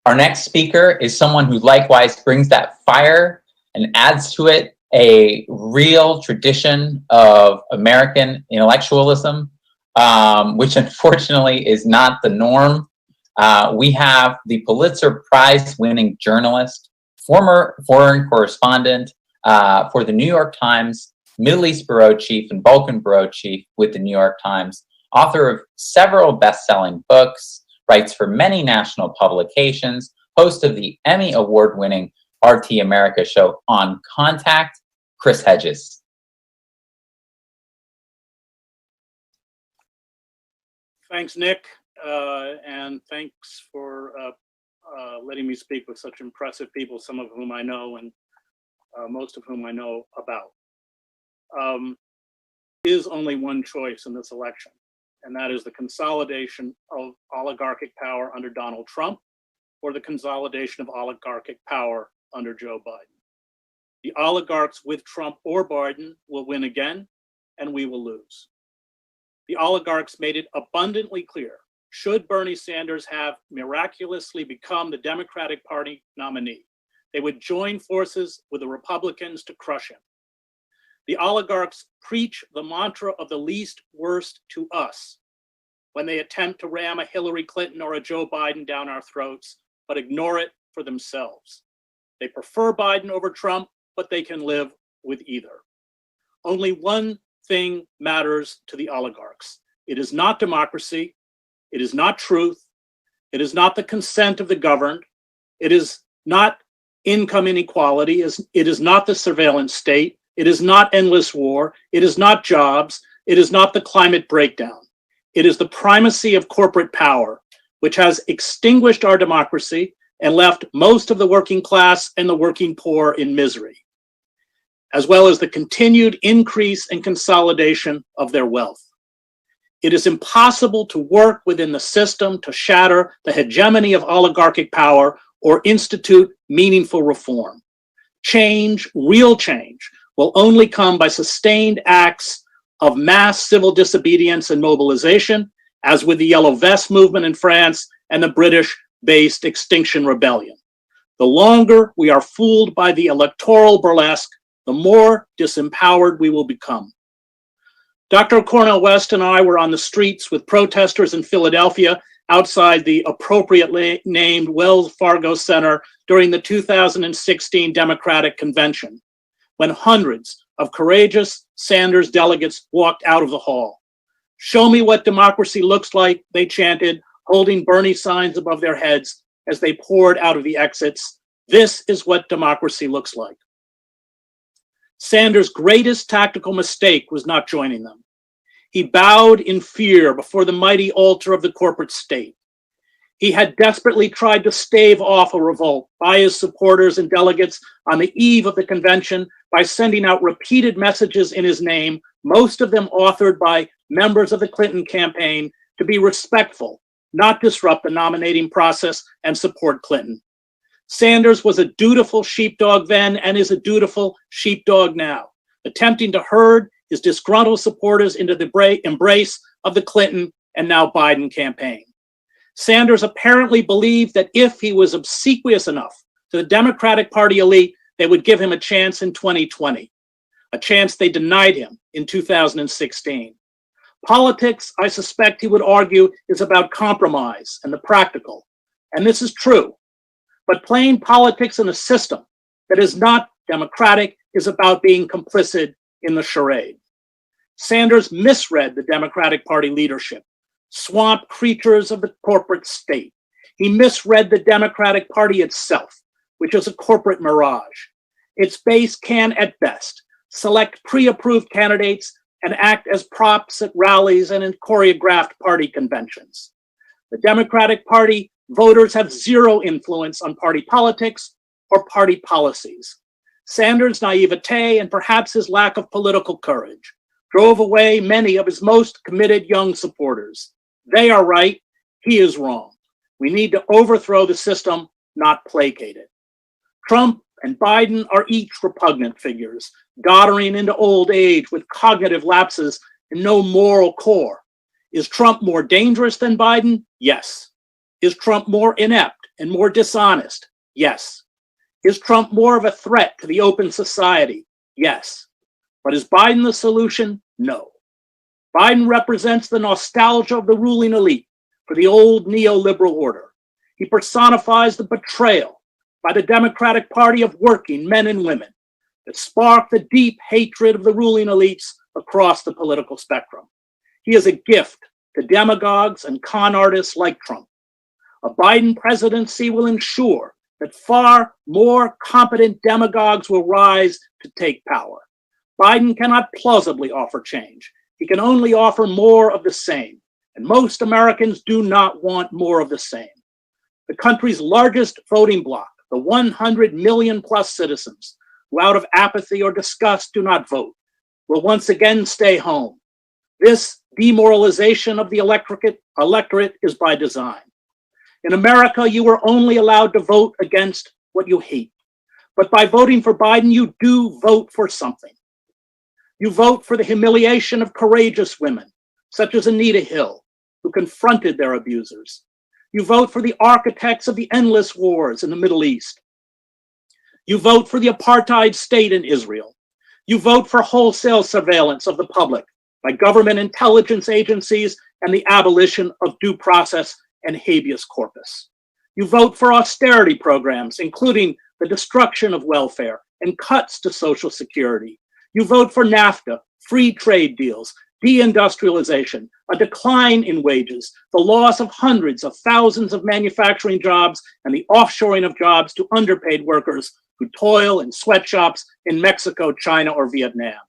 Our next speaker is someone who likewise brings that fire and adds to it a real tradition of American intellectualism, which unfortunately is not the norm. We have the Pulitzer Prize-winning journalist, former foreign correspondent for the New York Times, Middle East bureau chief and Balkan bureau chief with the New York Times, author of several best-selling books, writes for many national publications, host of the Emmy award-winning RT America show On Contact, Chris Hedges. Thanks, Nick, and thanks for letting me speak with such impressive people, some of whom I know and most of whom I know about. Is only one choice in this election, and that is the consolidation of oligarchic power under Donald Trump or the consolidation of oligarchic power under Joe Biden. The oligarchs with Trump or Biden will win again, and we will lose. The oligarchs made it abundantly clear, should Bernie Sanders have miraculously become the Democratic Party nominee, they would join forces with the Republicans to crush him. The oligarchs preach the mantra of the least worst to us when they attempt to ram a Hillary Clinton or a Joe Biden down our throats, but ignore it for themselves. They prefer Biden over Trump, but they can live with either. Only one thing matters to the oligarchs. It is not democracy. It is not truth. It is not the consent of the governed. It is not income inequality. It is not the surveillance state. It is not endless war. It is not jobs. It is not the climate breakdown. It is the primacy of corporate power, which has extinguished our democracy and left most of the working class and the working poor in misery, as well as the continued increase and consolidation of their wealth. It is impossible to work within the system to shatter the hegemony of oligarchic power or institute meaningful reform. Change, real change, will only come by sustained acts of mass civil disobedience and mobilization, as with the Yellow Vest movement in France and the British-based Extinction Rebellion. The longer we are fooled by the electoral burlesque, the more disempowered we will become. Dr. Cornel West and I were on the streets with protesters in Philadelphia outside the appropriately named Wells Fargo Center during the 2016 Democratic Convention, when hundreds of courageous Sanders delegates walked out of the hall. "Show me what democracy looks like," they chanted, holding Bernie signs above their heads as they poured out of the exits. "This is what democracy looks like." Sanders' greatest tactical mistake was not joining them. He bowed in fear before the mighty altar of the corporate state. He had desperately tried to stave off a revolt by his supporters and delegates on the eve of the convention by sending out repeated messages in his name, most of them authored by members of the Clinton campaign, to be respectful, not disrupt the nominating process and support Clinton. Sanders was a dutiful sheepdog then and is a dutiful sheepdog now, attempting to herd his disgruntled supporters into the embrace of the Clinton and now Biden campaign. Sanders apparently believed that if he was obsequious enough to the Democratic Party elite, they would give him a chance in 2020, a chance they denied him in 2016. Politics, I suspect he would argue, is about compromise and the practical, and this is true. But playing politics in a system that is not democratic is about being complicit in the charade. Sanders misread the Democratic Party leadership, swamp creatures of the corporate state. He misread the Democratic Party itself, which is a corporate mirage. Its base can, at best, select pre-approved candidates and act as props at rallies and in choreographed party conventions. The Democratic Party voters have zero influence on party politics or party policies. Sanders' naivete and perhaps his lack of political courage drove away many of his most committed young supporters. They are right, he is wrong. We need to overthrow the system, not placate it. Trump and Biden are each repugnant figures, doddering into old age with cognitive lapses and no moral core. Is Trump more dangerous than Biden? Yes. Is Trump more inept and more dishonest? Yes. Is Trump more of a threat to the open society? Yes. But is Biden the solution? No. Biden represents the nostalgia of the ruling elite for the old neoliberal order. He personifies the betrayal by the Democratic Party of working men and women that sparked the deep hatred of the ruling elites across the political spectrum. He is a gift to demagogues and con artists like Trump. A Biden presidency will ensure that far more competent demagogues will rise to take power. Biden cannot plausibly offer change. He can only offer more of the same. And most Americans do not want more of the same. The country's largest voting bloc, the 100 million plus citizens who out of apathy or disgust do not vote, will once again stay home. This demoralization of the electorate is by design. In America, you are only allowed to vote against what you hate. But by voting for Biden, you do vote for something. You vote for the humiliation of courageous women, such as Anita Hill, who confronted their abusers. You vote for the architects of the endless wars in the Middle East. You vote for the apartheid state in Israel. You vote for wholesale surveillance of the public by government intelligence agencies and the abolition of due process and habeas corpus. You vote for austerity programs, including the destruction of welfare and cuts to Social Security. You vote for NAFTA, free trade deals, deindustrialization, a decline in wages, the loss of hundreds of thousands of manufacturing jobs, and the offshoring of jobs to underpaid workers who toil in sweatshops in Mexico, China, or Vietnam.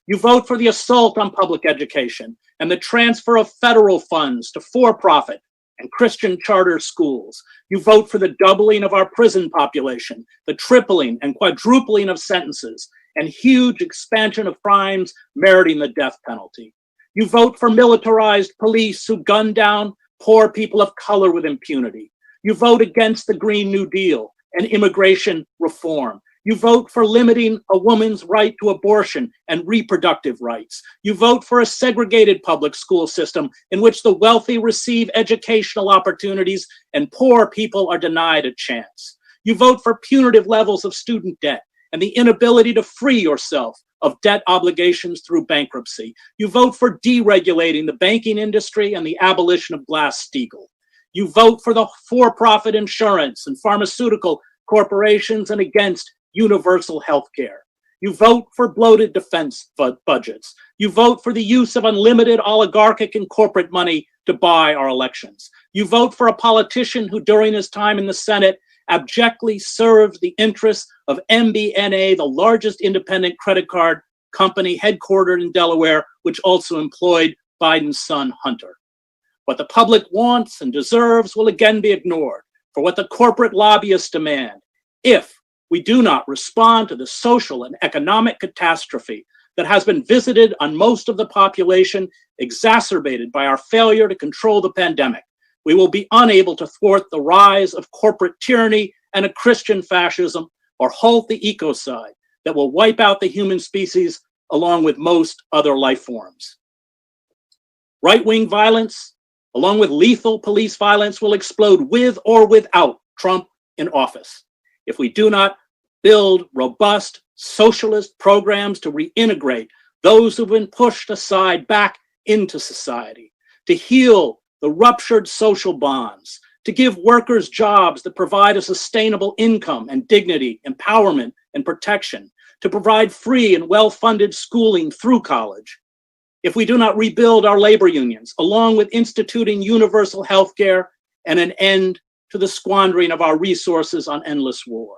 You vote for the assault on public education and the transfer of federal funds to for-profit and Christian charter schools. You vote for the doubling of our prison population, the tripling and quadrupling of sentences, and huge expansion of crimes meriting the death penalty. You vote for militarized police who gun down poor people of color with impunity. You vote against the Green New Deal and immigration reform. You vote for limiting a woman's right to abortion and reproductive rights. You vote for a segregated public school system in which the wealthy receive educational opportunities and poor people are denied a chance. You vote for punitive levels of student debt and the inability to free yourself of debt obligations through bankruptcy. You vote for deregulating the banking industry and the abolition of Glass-Steagall. You vote for the for-profit insurance and pharmaceutical corporations and against universal health care. You vote for bloated defense budgets. You vote for the use of unlimited oligarchic and corporate money to buy our elections. You vote for a politician who, during his time in the Senate, abjectly served the interests of MBNA, the largest independent credit card company headquartered in Delaware, which also employed Biden's son, Hunter. What the public wants and deserves will again be ignored for what the corporate lobbyists demand if we do not respond to the social and economic catastrophe that has been visited on most of the population, exacerbated by our failure to control the pandemic. We will be unable to thwart the rise of corporate tyranny and a Christian fascism or halt the ecocide that will wipe out the human species along with most other life forms. Right-wing violence, along with lethal police violence, will explode with or without Trump in office if we do not build robust socialist programs to reintegrate those who've been pushed aside back into society, to heal the ruptured social bonds, to give workers jobs that provide a sustainable income and dignity, empowerment, and protection, to provide free and well-funded schooling through college. If we do not rebuild our labor unions, along with instituting universal health care and an end to the squandering of our resources on endless war.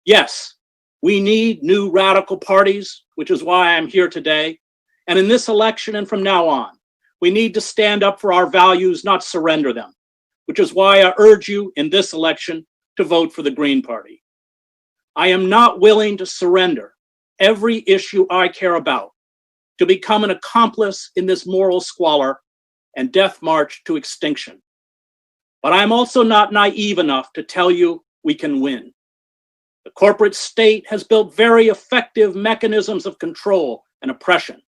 Yes, we need new radical parties, which is why I'm here today. And in this election and from now on, we need to stand up for our values, not surrender them, which is why I urge you in this election to vote for the Green Party. I am not willing to surrender every issue I care about to become an accomplice in this moral squalor and death march to extinction. But I'm also not naive enough to tell you we can win. The corporate state has built very effective mechanisms of control and oppression.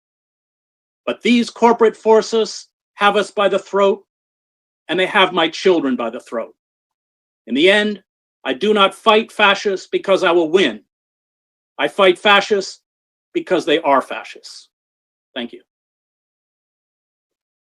But these corporate forces have us by the throat, and they have my children by the throat. In the end, I do not fight fascists because I will win. I fight fascists because they are fascists. Thank you.